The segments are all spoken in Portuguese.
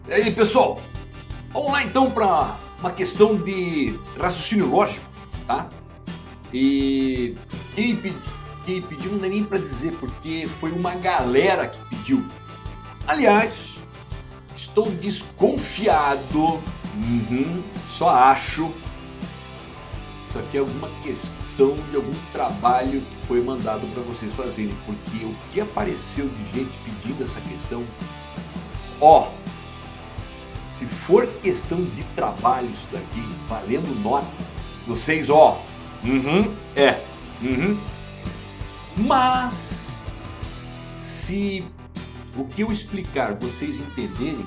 E aí, pessoal? Vamos lá então para uma questão de raciocínio lógico, tá? E quem pediu não é nem para dizer, porque foi uma galera que pediu. Aliás, estou desconfiado, só acho, isso aqui é alguma questão de algum trabalho que foi mandado para vocês fazerem, porque o que apareceu de gente pedindo essa questão, se for questão de trabalho isso daqui, valendo nota, vocês, Mas, se o que eu explicar vocês entenderem,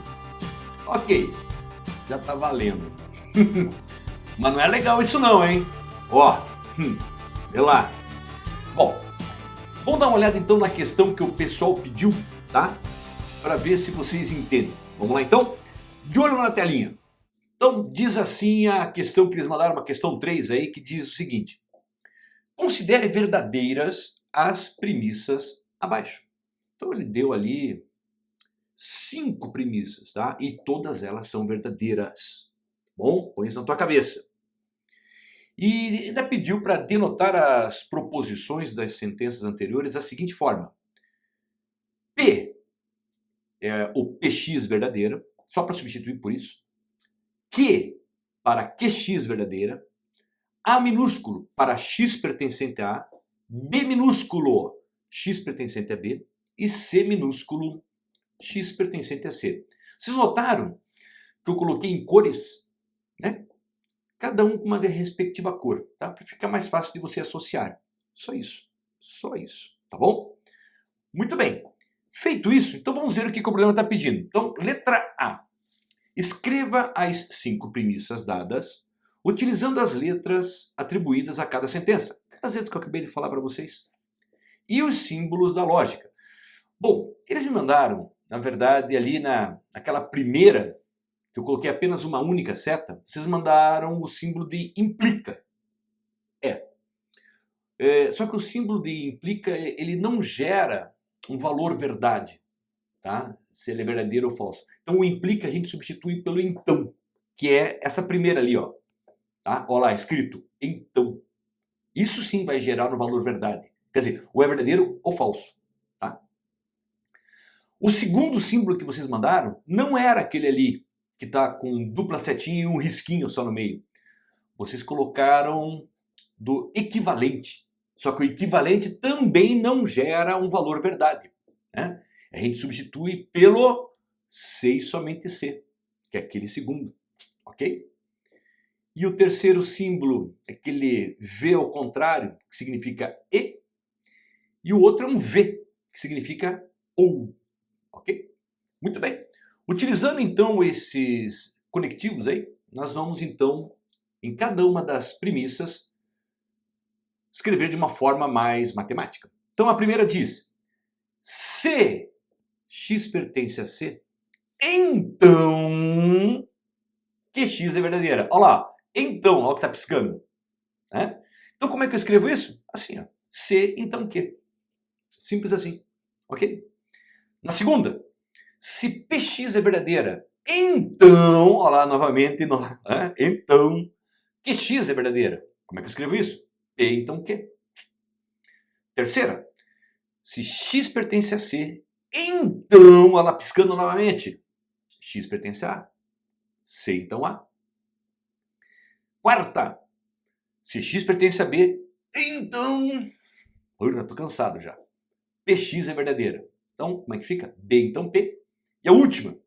ok, já tá valendo. Mas não é legal isso não, hein? Vê lá. Bom, vamos dar uma olhada então na questão que o pessoal pediu, tá? Para ver se vocês entendem. Vamos lá então? De olho na telinha. Então, diz assim a questão que eles mandaram, uma questão 3 aí, que diz o seguinte. Considere verdadeiras as premissas abaixo. Então, ele deu ali 5 premissas, tá? E todas elas são verdadeiras. Bom, põe isso na tua cabeça. E ainda pediu para denotar as proposições das sentenças anteriores da seguinte forma. P é o PX verdadeira, só para substituir por isso. Q para QX verdadeira. A minúsculo para X pertencente a A. B minúsculo X pertencente a B. E C minúsculo X pertencente a C. Vocês notaram que eu coloquei em cores, né? Cada um com uma respectiva cor, tá? Para ficar mais fácil de você associar. Só isso, tá bom? Muito bem. Feito isso, então vamos ver o que o problema está pedindo. Então, letra A. Escreva as 5 premissas dadas, utilizando as letras atribuídas a cada sentença. As letras que eu acabei de falar para vocês. E os símbolos da lógica. Bom, eles me mandaram, na verdade, ali naquela primeira, que eu coloquei apenas uma única seta, vocês mandaram o símbolo de implica. Só que o símbolo de implica, ele não gera um valor verdade, tá? Se ele é verdadeiro ou falso. Então o implica a gente substitui pelo então, que é essa primeira ali, ó. Tá? Olha lá, escrito então. Isso sim vai gerar um valor verdade. Quer dizer, ou é verdadeiro ou falso, tá? O segundo símbolo que vocês mandaram não era aquele ali que tá com dupla setinha e um risquinho só no meio. Vocês colocaram do equivalente. Só que o equivalente também não gera um valor verdade, né? A gente substitui pelo C e somente C, que é aquele segundo, ok? E o terceiro símbolo é aquele V ao contrário, que significa E, e o outro é um V, que significa OU, ok? Muito bem. Utilizando então esses conectivos aí, nós vamos então, em cada uma das premissas, escrever de uma forma mais matemática. Então a primeira diz, se X pertence a C, então que X é verdadeira. Olha lá, então, olha o que está piscando. Né? Então como é que eu escrevo isso? Assim, ó, C, então Q. Simples assim, ok? Na segunda, se PX é verdadeira, então, olha lá novamente, então, QX é verdadeira. Como é que eu escrevo isso? P, então Q. Terceira, se X pertence a C, então, ela piscando novamente, X pertence a A, C então A. Quarta, se X pertence a B, então, eu já estou cansado já, PX é verdadeira. Então, como é que fica? B então P. E a última,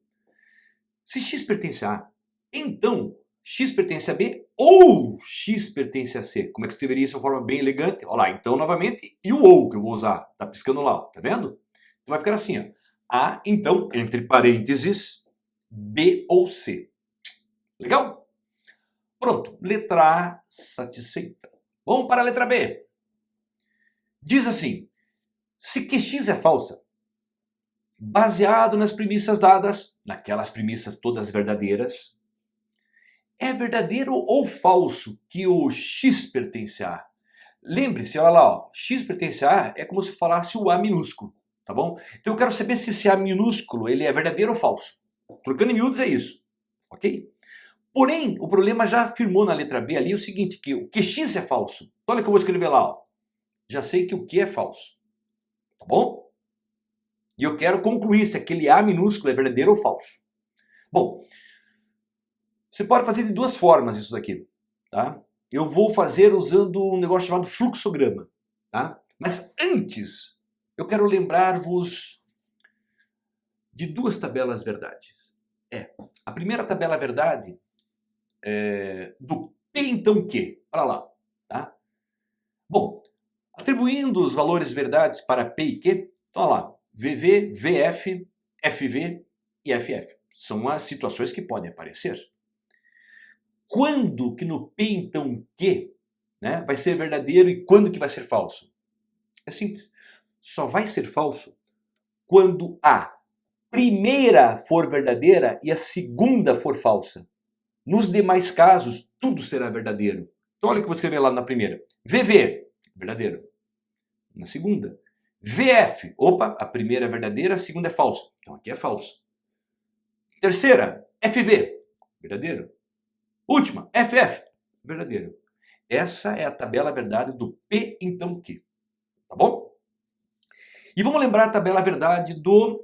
se X pertence a A, então X pertence a B ou X pertence a C. Como é que eu escreveria isso de uma forma bem elegante? Olha lá, então novamente, e o ou que eu vou usar? Tá piscando lá, ó, tá vendo? Então vai ficar assim, ó. A, então, entre parênteses, B ou C. Legal? Pronto, letra A satisfeita. Vamos para a letra B. Diz assim, se QX é falsa, baseado nas premissas dadas, naquelas premissas todas verdadeiras, é verdadeiro ou falso que o X pertence a A? Lembre-se, olha lá, ó, X pertence a A é como se falasse o A minúsculo, tá bom? Então eu quero saber se esse A minúsculo ele é verdadeiro ou falso. trocando em miúdos é isso, ok? Porém, o problema já afirmou na letra B ali o seguinte, que o QX é falso. Olha o que eu vou escrever lá, ó. Já sei que o Q é falso, tá bom? E eu quero concluir se aquele A minúsculo é verdadeiro ou falso. Bom, você pode fazer de duas formas isso daqui, tá? Eu vou fazer usando um negócio chamado fluxograma, tá? Mas antes, eu quero lembrar-vos de duas tabelas verdade. A primeira tabela verdade é do P então Q. Olha lá, tá? Bom, atribuindo os valores verdades para P e Q, então olha lá, VV, VF, FV e FF. São as situações que podem aparecer. Quando que no P então Q, né, vai ser verdadeiro e quando que vai ser falso? É simples. Só vai ser falso quando a primeira for verdadeira e a segunda for falsa. Nos demais casos, tudo será verdadeiro. Então olha o que eu vou escrever lá na primeira. VV, verdadeiro. Na segunda. VF, opa, a primeira é verdadeira, a segunda é falsa. Então aqui é falso. Terceira, FV, verdadeiro. Última, FF, verdadeiro. Essa é a tabela verdade do P então Q. Tá bom? E vamos lembrar a tabela verdade do...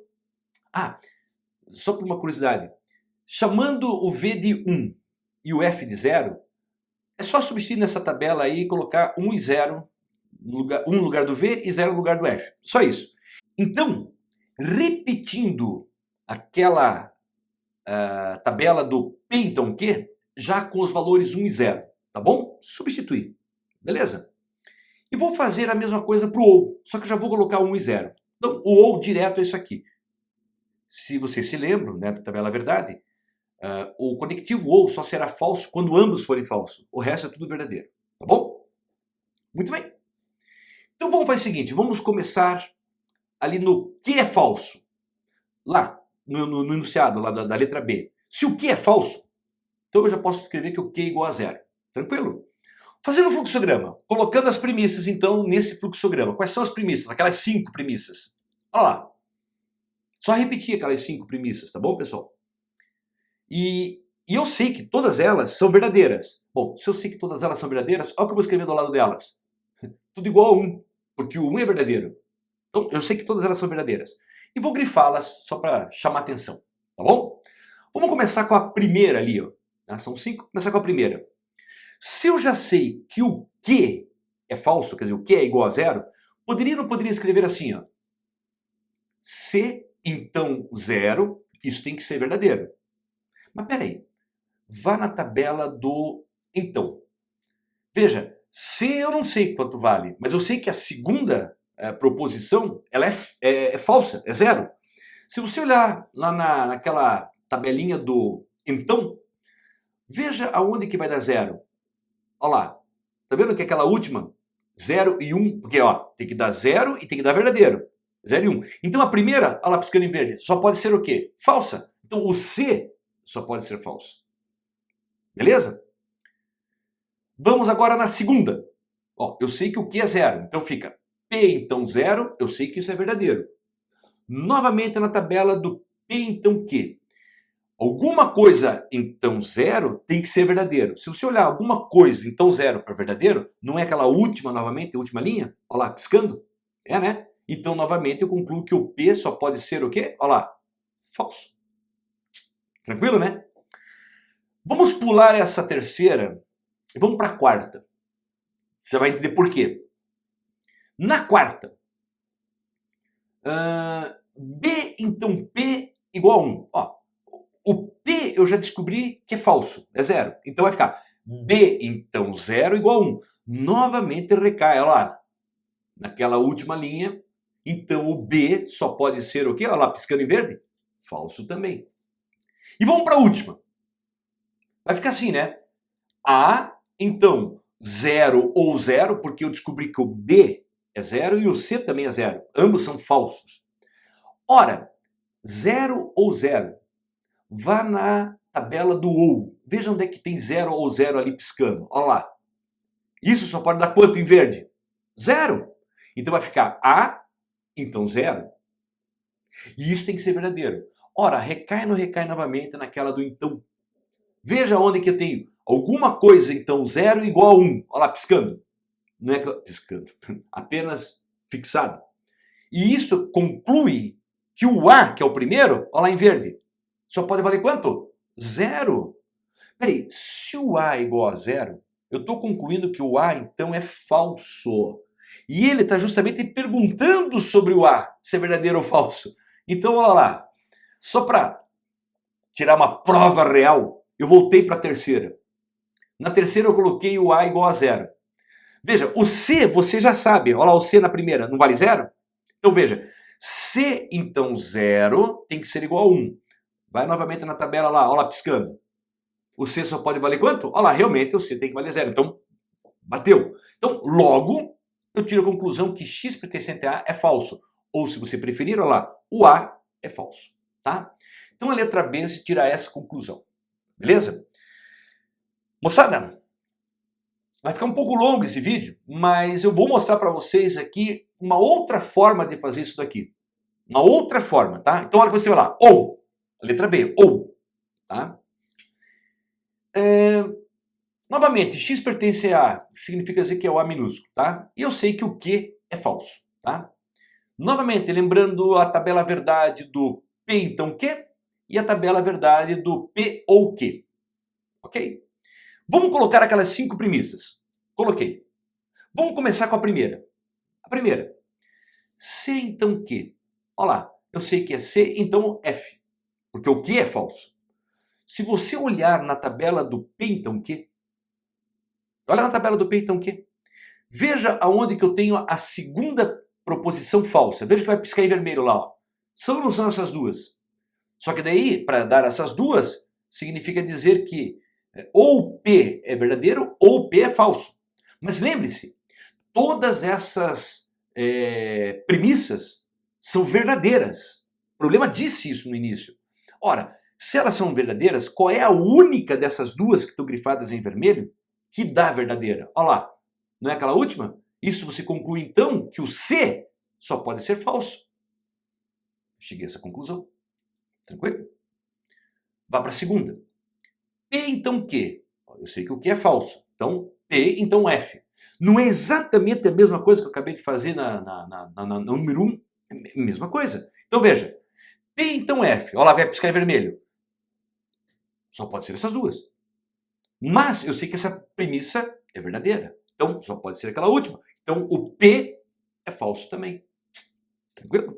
só por uma curiosidade. Chamando o V de 1 e o F de 0, é só substituir nessa tabela aí e colocar 1 e 0, 1 no lugar do V e 0 no lugar do F. Só isso. Então, repetindo aquela tabela do P então Q, já com os valores 1 e 0, tá bom? Substituir, beleza? E vou fazer a mesma coisa para o OU, só que eu já vou colocar 1 e 0. Então, o OU direto é isso aqui. Se vocês se lembram, né, da tabela verdade, o conectivo OU só será falso quando ambos forem falsos. O resto é tudo verdadeiro, tá bom? Muito bem. Então vamos fazer o seguinte, vamos começar ali no que é falso. Lá, no enunciado lá da letra B. Se o que é falso, então eu já posso escrever que o Q é igual a 0. Tranquilo? Fazendo o fluxograma, colocando as premissas então nesse fluxograma. Quais são as premissas? Aquelas 5 premissas. Olha lá. Só repetir aquelas 5 premissas, tá bom, pessoal? E eu sei que todas elas são verdadeiras. Bom, se eu sei que todas elas são verdadeiras, olha o que eu vou escrever do lado delas. Tudo igual a 1, porque o 1 é verdadeiro. Então eu sei que todas elas são verdadeiras. E vou grifá-las só para chamar atenção, tá bom? Vamos começar com a primeira ali, ó. São 5, começar com a primeira. Se eu já sei que o Q é falso, quer dizer, o Q é igual a 0, não poderia escrever assim, ó. Se então 0, isso tem que ser verdadeiro. Mas peraí, vá na tabela do então. Veja, se eu não sei quanto vale, mas eu sei que a segunda proposição ela é falsa, é 0. Se você olhar lá naquela tabelinha do então, veja aonde que vai dar 0. Olha lá, tá vendo que aquela última, 0 e 1, porque ó, tem que dar 0 e tem que dar verdadeiro. 0 e 1. Então a primeira, olha lá piscando em verde, só pode ser o quê? Falsa. Então o C só pode ser falso. Beleza? Vamos agora na segunda. Ó, eu sei que o Q é 0, então fica P então 0, eu sei que isso é verdadeiro. Novamente na tabela do P então Q. Alguma coisa então 0 tem que ser verdadeiro. Se você olhar alguma coisa então 0 para verdadeiro, não é aquela última novamente, a última linha? Olha lá, piscando. É, né? Então, novamente, eu concluo que o P só pode ser o quê? Olha lá, falso. Tranquilo, né? Vamos pular essa terceira e vamos para a quarta. Você vai entender por quê. Na quarta, B então P igual a 1. Ó, o P eu já descobri que é falso, é 0. Então vai ficar B então 0 igual a 1. Novamente recai, olha lá, naquela última linha. Então o B só pode ser o quê? Olha lá, piscando em verde. Falso também. E vamos para a última. Vai ficar assim, né? A, então, 0 ou 0, porque eu descobri que o B é 0 e o C também é 0. Ambos são falsos. Ora, 0 ou 0. Vá na tabela do OU. Veja onde é que tem 0 ou 0 ali piscando. Olha lá. Isso só pode dar quanto em verde? 0. Então vai ficar A, então 0. E isso tem que ser verdadeiro. Ora, recai novamente naquela do então. Veja onde que eu tenho alguma coisa, então, 0 igual a 1. Olha lá, piscando. Não é piscando, apenas fixado. E isso conclui que o A, que é o primeiro, olha lá em verde, só pode valer quanto? 0. Peraí, se o A é igual a 0, eu estou concluindo que o A, então, é falso. E ele está justamente perguntando sobre o A, se é verdadeiro ou falso. Então, olha lá, só para tirar uma prova real, eu voltei para a terceira. Na terceira eu coloquei o A igual a 0. Veja, o C você já sabe. Olha lá, o C na primeira não vale 0? Então veja, C então 0 tem que ser igual a 1. Vai novamente na tabela lá, olha lá piscando. O C só pode valer quanto? Olha lá, realmente o C tem que valer 0. Então, bateu. Então, logo, eu tiro a conclusão que x pertencente a A é falso. Ou, se você preferir, olha lá, o A é falso. Tá? Então, a letra B se tira essa conclusão. Beleza? Moçada, vai ficar um pouco longo esse vídeo, mas eu vou mostrar para vocês aqui uma outra forma de fazer isso daqui. Uma outra forma, tá? Então, olha o que você vai lá. Ou, a letra B, ou. Tá? Novamente, x pertence a A, significa dizer que é o A minúsculo, tá? E eu sei que o Q é falso, tá? Novamente, lembrando a tabela verdade do P então Q e a tabela verdade do P ou Q, ok? Vamos colocar aquelas 5 premissas. Coloquei. Vamos começar com a primeira. A primeira, C então Q. Olha lá, eu sei que é C, então F, porque o Q é falso. Se você olhar na tabela do P então Q, olha na tabela do P então Q, veja aonde que eu tenho a segunda proposição falsa. Veja que vai piscar em vermelho lá. Ó. São ou não são essas duas? Só que daí, para dar essas duas, significa dizer que ou P é verdadeiro ou P é falso. Mas lembre-se, todas essas premissas são verdadeiras. O problema disse isso no início. Ora, se elas são verdadeiras, qual é a única dessas duas que estão grifadas em vermelho que dá verdadeira? Olha lá, não é aquela última? Isso você conclui então que o C só pode ser falso. Cheguei a essa conclusão. Tranquilo? Vá para a segunda. P então Q. Eu sei que o Q é falso. Então, P então F. Não é exatamente a mesma coisa que eu acabei de fazer no número 1? Mesma coisa. Então veja. P então F. Olha lá, vai piscar em vermelho. Só pode ser essas duas. Mas eu sei que essa premissa é verdadeira. Então, só pode ser aquela última. Então, o P é falso também. Tranquilo?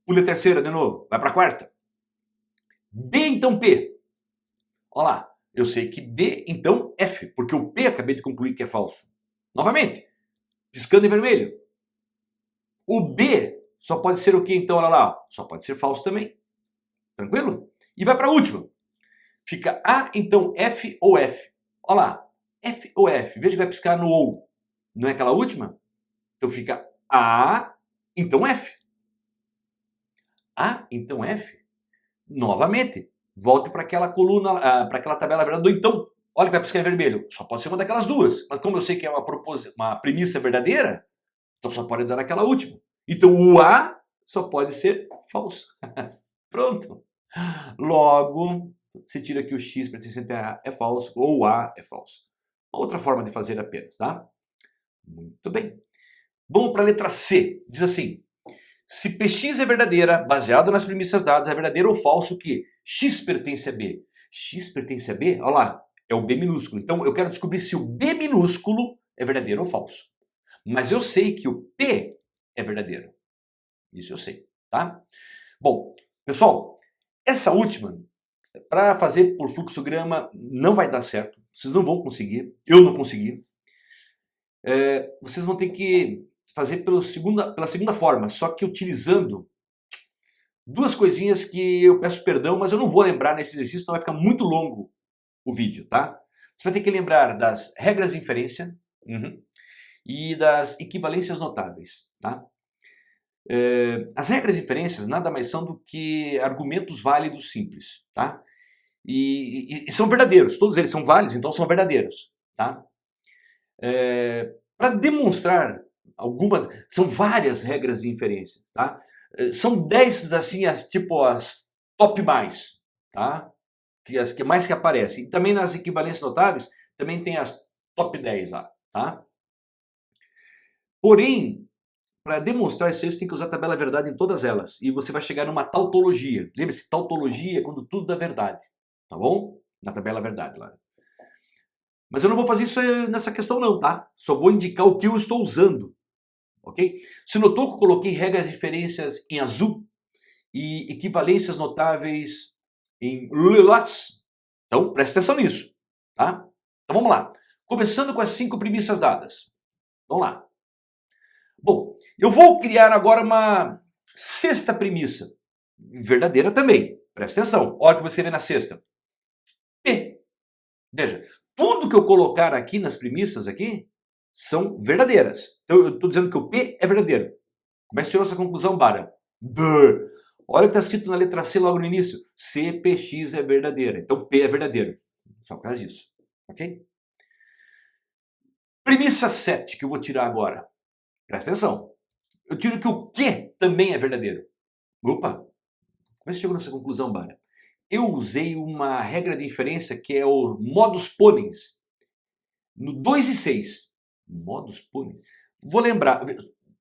Pula a terceira de novo. Vai para a quarta. B então P. Olha lá. Eu sei que B então F. Porque o P acabei de concluir que é falso. Novamente. Piscando em vermelho. O B só pode ser o que então? Olha lá. Só pode ser falso também. Tranquilo? E vai para a última. Fica A, então F ou F. Olha lá, F ou F. Veja que vai piscar no ou. Não é aquela última? Então fica A, então F. A, então F. Novamente, volte para aquela coluna, para aquela tabela verdade do então. Olha que vai piscar em vermelho. Só pode ser uma daquelas duas. Mas como eu sei que é uma premissa verdadeira, então só pode dar aquela última. Então o A só pode ser falso. Pronto. Logo, você tira que o x pertencente a A é falso ou o A é falso. Outra forma de fazer apenas, tá? Muito bem. Vamos para a letra C. Diz assim, se Px é verdadeira, baseado nas premissas dadas, é verdadeiro ou falso que x pertence a B. X pertence a B? Olha lá, é o B minúsculo. Então eu quero descobrir se o B minúsculo é verdadeiro ou falso. Mas eu sei que o P é verdadeiro. Isso eu sei, tá? Bom, pessoal, essa última, para fazer por fluxograma, não vai dar certo. Vocês não vão conseguir. Eu não consegui. Vocês vão ter que fazer pela segunda forma, só que utilizando duas coisinhas que eu peço perdão, mas eu não vou lembrar nesse exercício, senão vai ficar muito longo o vídeo, tá? Você vai ter que lembrar das regras de inferência e das equivalências notáveis, tá? As regras de inferências nada mais são do que argumentos válidos simples, tá? E são verdadeiros, todos eles são válidos, então são verdadeiros, tá? Para demonstrar são várias regras de inferência, tá? São 10 assim, tipo as top mais, tá? As que mais que aparecem. E também nas equivalências notáveis, também tem as top 10 lá, tá? Porém, para demonstrar isso, você tem que usar a tabela verdade em todas elas. E você vai chegar numa tautologia. Lembre-se, tautologia é quando tudo dá verdade. Tá bom? Na tabela verdade lá. Mas eu não vou fazer isso nessa questão não, tá? Só vou indicar o que eu estou usando. Ok? Você notou que eu coloquei regras e diferenças em azul e equivalências notáveis em lilás? Então, presta atenção nisso, tá? Então vamos lá. Começando com as 5 premissas dadas. Vamos lá. Bom, eu vou criar agora uma sexta premissa. Verdadeira também. Presta atenção. Olha o que você vê na sexta. P. Veja, tudo que eu colocar aqui nas premissas aqui são verdadeiras. Então eu estou dizendo que o P é verdadeiro. Como é que você tirou essa conclusão, Bara? Duh. Olha o que está escrito na letra C logo no início. CPX é verdadeira. Então P é verdadeiro. Só por causa disso. Ok? Premissa 7 que eu vou tirar agora. Presta atenção. Eu tiro que o Q também é verdadeiro. Opa! Como é que você chegou nessa conclusão, Bara? Eu usei uma regra de inferência que é o modus ponens. No 2 e 6. Modus ponens. Vou lembrar.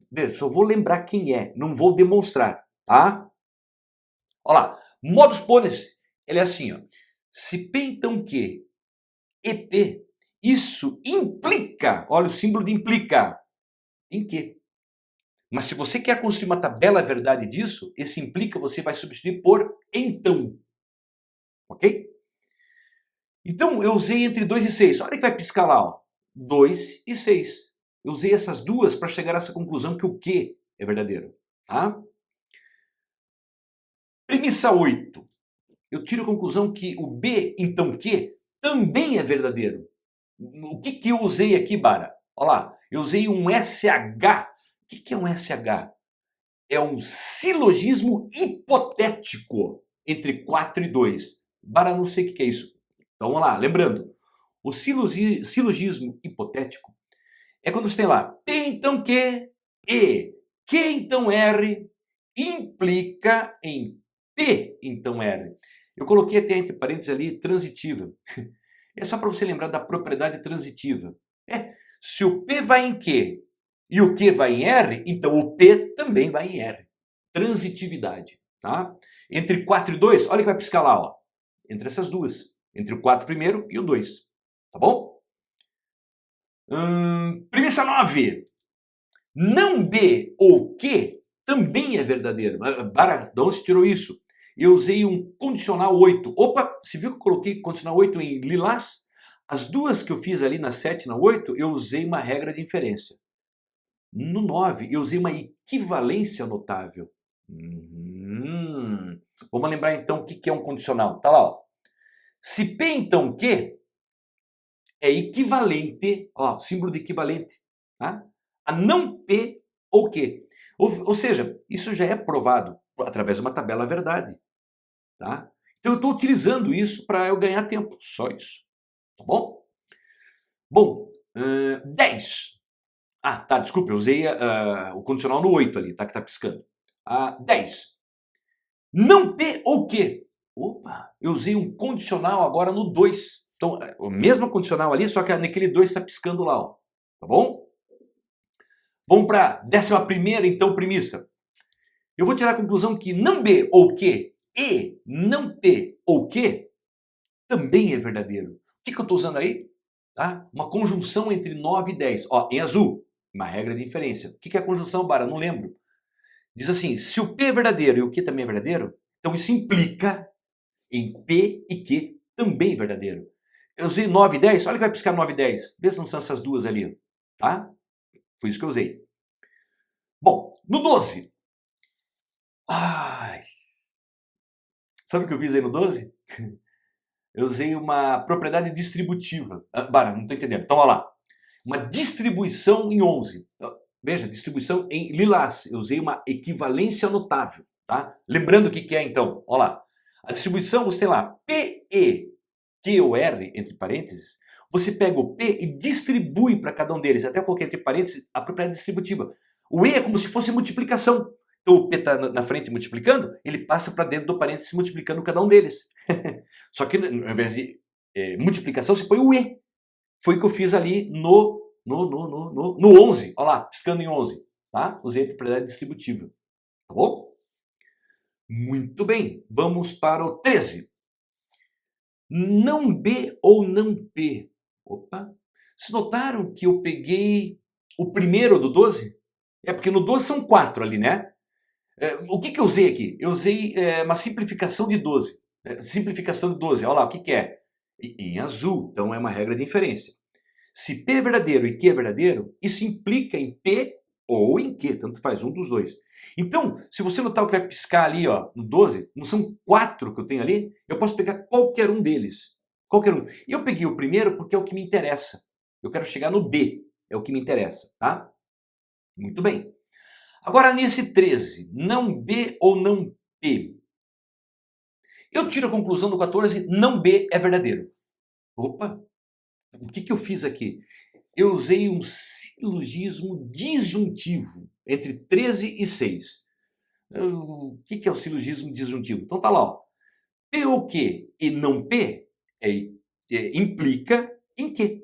Veja, só vou lembrar quem é. Não vou demonstrar. Tá? Olha lá. Modus ponens. Ele é assim, ó. Se P então Q e P, isso implica. Olha o símbolo de implica. Em quê? Mas se você quer construir uma tabela verdade disso, esse implica você vai substituir por então. Ok? Então eu usei entre 2 e 6. Olha que vai piscar lá, ó. 2 e 6. Eu usei essas duas para chegar a essa conclusão que o Q é verdadeiro. Tá? Premissa 8. Eu tiro a conclusão que o B, então Q, também é verdadeiro. O que eu usei aqui, Bara? Olha lá, eu usei um SH. O que é um SH? É um silogismo hipotético entre 4 e 2. Bara, não sei o que é isso. Então vamos lá, lembrando. O silogismo hipotético é quando você tem lá P então Q e Q então R implica em P então R. Eu coloquei até entre parênteses ali transitiva. É só para você lembrar da propriedade transitiva. Se o P vai em Q e o Q vai em R, então o P também vai em R. Transitividade. Tá? Entre 4 e 2, olha que vai piscar lá. Ó. Entre essas duas. Entre o 4 primeiro e o 2. Tá bom? Premissa 9. Não B ou Q também é verdadeiro. Bara, de onde você tirou isso? Eu usei um condicional 8. Opa, você viu que eu coloquei condicional 8 em lilás? As duas que eu fiz ali na 7 e na 8, eu usei uma regra de inferência. No 9, eu usei uma equivalência notável. Vamos lembrar então o que é um condicional. Tá lá, ó. Se P então Q é equivalente, ó, símbolo de equivalente, tá? A não P ou Q. Ou seja, isso já é provado através de uma tabela verdade. Tá? Então eu estou utilizando isso para eu ganhar tempo, só isso. Tá bom? Bom, 10. Ah, tá, desculpa, eu usei o condicional no 8 ali, tá? Que tá piscando. 10. Não P ou Q. Opa, eu usei um condicional agora no 2. Então, o mesmo condicional ali, só que naquele 2 está piscando lá, ó. Tá bom? Vamos para a 11ª, então, premissa. Eu vou tirar a conclusão que não B ou Q e não P ou Q também é verdadeiro. O que eu estou usando aí? Tá? Uma conjunção entre 9 e 10. Ó, em azul, uma regra de inferência. O que é a conjunção, Bara? Não lembro. Diz assim, se o P é verdadeiro e o Q também é verdadeiro, então isso implica em P e Q também verdadeiro. Eu usei 9 e 10, olha que vai piscar 9 e 10. Vê se não são essas duas ali. Tá? Foi isso que eu usei. Bom, no 12. Ai. Sabe o que eu fiz aí no 12? Eu usei uma propriedade distributiva. Bara, não estou entendendo. Então, olha lá. Uma distribuição em 11. Veja, distribuição em lilás. Eu usei uma equivalência notável. Tá? Lembrando o que é, então. Olha lá. A distribuição, você tem lá P, E, Q ou R, entre parênteses. Você pega o P e distribui para cada um deles. Até eu coloquei entre parênteses a propriedade distributiva. O E é como se fosse multiplicação. Então o P está na frente multiplicando, ele passa para dentro do parênteses multiplicando cada um deles. Só que ao invés de multiplicação, você põe o E. Foi o que eu fiz ali no 11. Olha lá, piscando em 11. Tá? Usei a propriedade distributiva. Tá bom? Muito bem. Vamos para o 13. Não B ou não P. Opa. Vocês notaram que eu peguei o primeiro do 12? É porque no 12 são 4 ali, né? O que eu usei aqui? Eu usei uma simplificação de 12. Simplificação de 12, olha lá, o que é? Em azul, então é uma regra de inferência. Se P é verdadeiro e Q é verdadeiro, isso implica em P ou em Q, tanto faz um dos dois. Então, se você notar o que vai piscar ali, ó, no 12, não são 4 que eu tenho ali, eu posso pegar qualquer um deles. Qualquer um. E eu peguei o primeiro porque é o que me interessa. Eu quero chegar no B, é o que me interessa, tá? Muito bem. Agora, nesse 13, não B ou não P. Eu tiro a conclusão do 14, não B é verdadeiro. Opa, o que eu fiz aqui? Eu usei um silogismo disjuntivo entre 13 e 6. O que é o silogismo disjuntivo? Então tá lá, ó. P ou Q e não P implica em Q.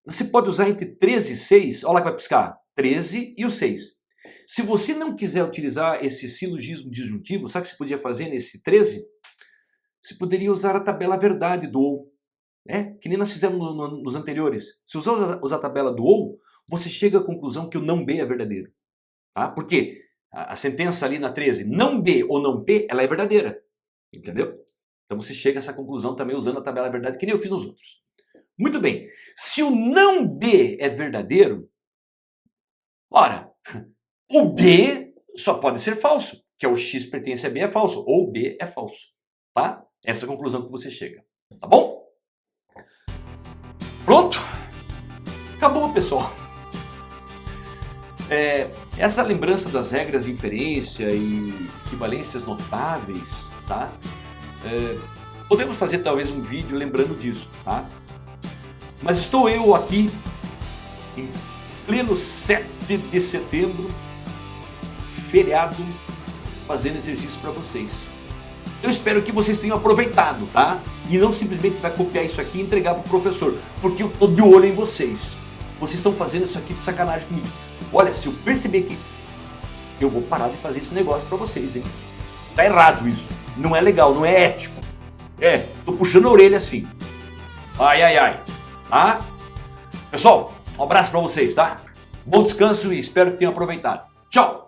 Você pode usar entre 13 e 6, olha lá que vai piscar, 13 e o 6. Se você não quiser utilizar esse silogismo disjuntivo, sabe o que você podia fazer nesse 13? Você poderia usar a tabela verdade do OU, né? Que nem nós fizemos nos anteriores. Se usar a tabela do OU, você chega à conclusão que o não B é verdadeiro. Tá? Por quê? A sentença ali na 13, não B ou não P, ela é verdadeira. Entendeu? Então você chega a essa conclusão também usando a tabela verdade, que nem eu fiz nos outros. Muito bem. Se o não B é verdadeiro, ora, o B só pode ser falso, que é o X pertence a B é falso, ou B é falso. Tá? Essa é a conclusão que você chega. Tá bom? Pronto? Acabou, pessoal. Essa lembrança das regras de inferência e equivalências notáveis, tá? Podemos fazer talvez um vídeo lembrando disso, tá? Mas estou eu aqui, em pleno 7 de setembro, feriado, fazendo exercício para vocês. Eu espero que vocês tenham aproveitado, tá? E não simplesmente vai copiar isso aqui e entregar para o professor, porque eu estou de olho em vocês. Vocês estão fazendo isso aqui de sacanagem comigo. Olha, se eu perceber que eu vou parar de fazer esse negócio para vocês, hein? Tá errado isso. Não é legal, não é ético. Tô puxando a orelha assim. Ai, ai, ai. Tá? Pessoal, um abraço para vocês, tá? Bom descanso e espero que tenham aproveitado. Tchau!